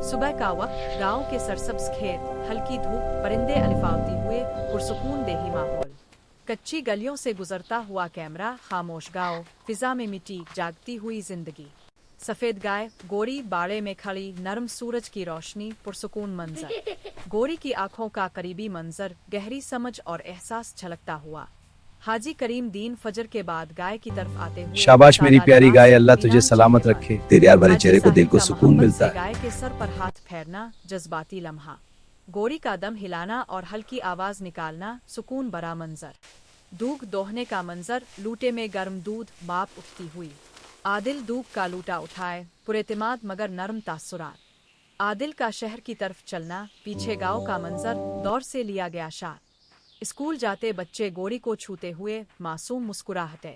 सुबह का वक्त, गांव के सरसब्ज खेत, हल्की धूप, परिंदे अलिफावती हुए, पुरसुकून देही माहौल। कच्ची गलियों से गुजरता हुआ कैमरा, खामोश गांव, फिजा में मिट्टी, जागती हुई जिंदगी। सफेद गाय, गोरी बाड़े में खड़ी, नरम सूरज की रोशनी, पुरसुकून मंजर। गोरी की आंखों का करीबी मंजर, गहरी समझ और एहसास झलकता हुआ। हाजी करीम दीन फजर के बाद गाय की तरफ आते हुए, शाबाश मेरी प्यारी गाय, अल्लाह तुझे सलामत रखे। तेरे यार भरे चेहरे को दिल को सुकून मिलता है। गाय के सर पर हाथ फेरना, जज्बाती लम्हा। गोरी का दम हिलाना और हल्की आवाज निकालना, सुकून भरा मंजर। दूध दोहने का मंजर, लूटे में गर्म दूध, बाप उठती हुई। आदिल दूध का लूटा उठाए, पुरेतिमाद मगर नरम तासुरात। आदिल का शहर की तरफ चलना, पीछे गांव का मंजर, दौर से लिया गया शार। स्कूल जाते बच्चे गोरी को छूते हुए, मासूम मुस्कुराहटे।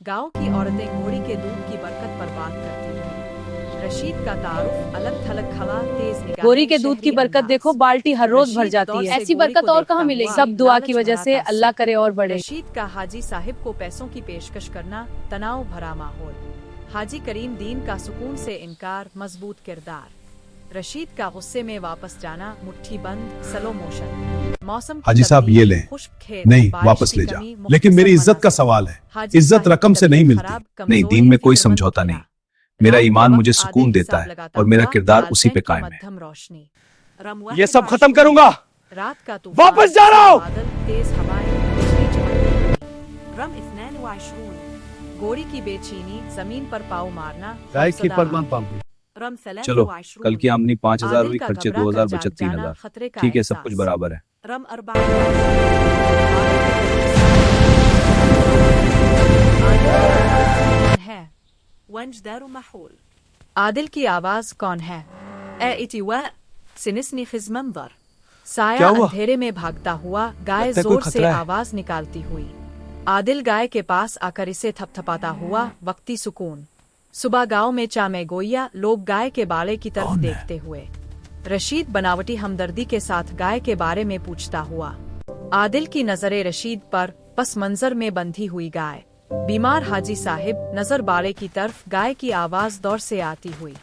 गांव की औरतें गोरी के दूध की बरकत पर बात करती हुई। रशीद का तारुफ, अलग थलग खला, तेज निगाहें, गोरी के दूध की बरकत देखो, बाल्टी हर रोज भर जाती है। ऐसी बरकत और कहाँ मिलेगी? सब दुआ की वजह से, अल्लाह करे और बढ़े। रशीद का हाजी साहिब को पैसों की पेशकश करना, तनाव भरा माहौल। हाजी करीम दीन का सुकून से इनकार, मजबूत किरदार। रशीद का गुस्से में वापस जाना, मुट्ठी बंद, स्लो मोशन। मौसम हाजी साहब ये लें। नहीं, वापस ले जा। लेकिन मेरी इज्जत का सवाल है, इज्जत रकम से नहीं मिलती। नहीं, दीन में कोई समझौता नहीं। मेरा ईमान मुझे सुकून देता है और मेरा किरदार उसी पे कायम है। ये सब खत्म करूंगा, रात का वापस जा रहा हूँ। तेज हवाएं, गोरी की बेचैनी, जमीन पर पाँव मारना। गाय की परवान पाऊंगी। चलो, कल की आमदनी 5,000 हुई, खर्चे 2,000, बचत 3,000। ठीक है, सब कुछ बराबर है। आदिल की आवाज कौन है? साया अंधेरे में भागता हुआ, गाय जोर से आवाज निकालती हुई। आदिल गाय के पास आकर इसे थपथपाता हुआ, वक्ती सुकून। सुबह गांव में चामे गोइया, लोग गाय के बाड़े की तरफ देखते हुए। रशीद बनावटी हमदर्दी के साथ गाय के बारे में पूछता हुआ। आदिल की नजरें रशीद पर, पस मंजर में बंधी हुई गाय। बीमार हाजी साहिब, नजर बाड़े की तरफ, गाय की आवाज दौर से आती हुई।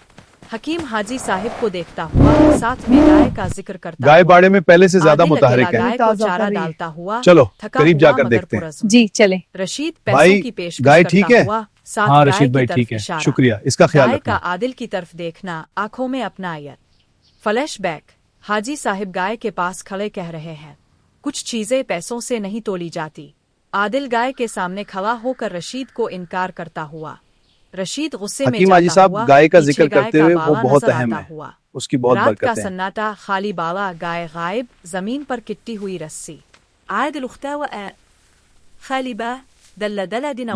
हकीम हाजी साहिब को देखता हुआ, साथ में गाय का जिक्र करता। गाय बाड़े में पहले से ज्यादा मुतहरिक है। गाय को चारा डालता हुआ, चलो करीब जाकर देखते हैं। जी चले। रशीद पैसों की पेशकश गाय करता ठीक है? हुआ, साथ हाँ गाय रशीद की भाई तरफ ठीक है, इशारा। शुक्रिया, इसका ख्याल गाय का रखना। आदिल की तरफ देखना, आंखों में अपनायत। फ्लैशबैक, हाजी साहिब गाय के पास खड़े कह रहे हैं, कुछ चीजें पैसों से नहीं तोली जाती। आदिल गाय के सामने खड़ा होकर रशीद को इनकार करता हुआ। रशीद गुस्से में हकीम हाजी जाता साहब, हुआ, गाय का पीछे जिक्र गाय करते का हुए बाला वो बहुत नजर अहम आता है, हुआ। उसकी बहुत रात का बरकत है। सन्नाटा, खाली बाला, गाय गायब, जमीन पर किट्टी हुई रस्सी।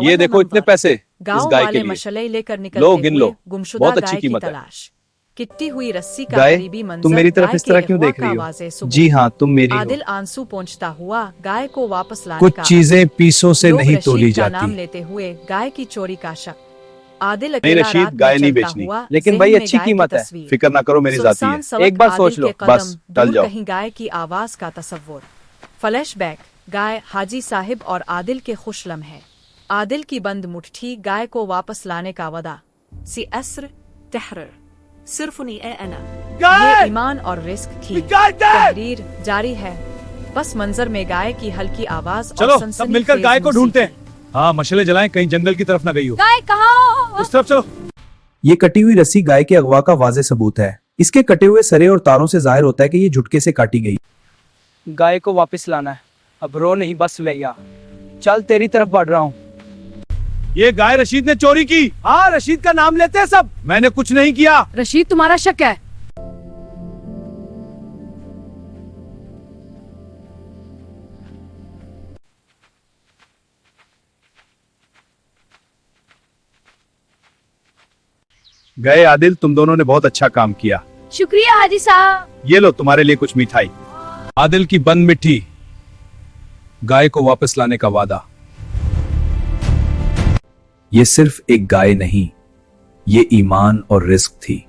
ये देखो इतने पैसे इस गांव गाय के वाले लिए। मशले लेकर लो निकलते गिन हुए, लो, गुमशुदा बहुत अच्छी गाय की कीमत है। तलाश। किट्टी हुई रस्सी का गाय, करीबी मंजर, तुम मेरी तरफ गाय इस तरह के क्यों अगवा देख रही का हो? वाज़े सुबूत। जी हाँ, तुम मेरी हो। आदिल आंसू पोंछता हुआ, गाय को वापस लाने कुछ का चीजें पीसों से लोग नहीं रशीद तोली का नाम जाती। लेते हुए, गाय की चोरी का शक। आदिल नहीं अकेला रशीद, रात में गाय नहीं चलता बेचनी, हुआ, लेकिन ज़हन भाई में अच्छी गाय की कीमत है। तस्वीर। फिक्र ना करो, मेरी जाती सुनसान है। सड़क, एक बार आदिल सोच लो, के कदम, बस टल दूर जाओ। कहीं गाय की आवाज का तस्वुर। फ्लैशबैक, गाय, हाजी साहिब और आदिल के खुश लम्हे। आदिल की बंद मुट्ठी, गाय को वापस लाने का वदा। सी असर तहरीर, सिर्फुनी ए अना। ये ईमान और रिस्क थी। तहरीर जारी है। बस मंजर में गाय की हल्की आवाज। चलो सब मिलकर गाय को ढूंढते हैं। हाँ मशले जलाएं, कहीं जंगल की तरफ ना गई हो। गाय कहाँ? उस तरफ चलो। ये कटी हुई रस्सी गाय के अगवा का वाज़े सबूत है। इसके कटे हुए सरे और तारों से जाहिर होता है कि ये झुटके से काटी गई। गाय को वापस लाना है, अब रो नहीं बस भैया, चल तेरी तरफ बढ़ रहा हूँ। ये गाय रशीद ने चोरी की। हाँ रशीद का नाम लेते हैं सब, मैंने कुछ नहीं किया। रशीद तुम्हारा शक है? गए आदिल, तुम दोनों ने बहुत अच्छा काम किया। शुक्रिया हाजी साहब। ये लो तुम्हारे लिए कुछ मिठाई। आदिल की बंद मिट्टी, गाय को वापस लाने का वादा। ये सिर्फ एक गाय नहीं, ये ईमान और रिस्क थी।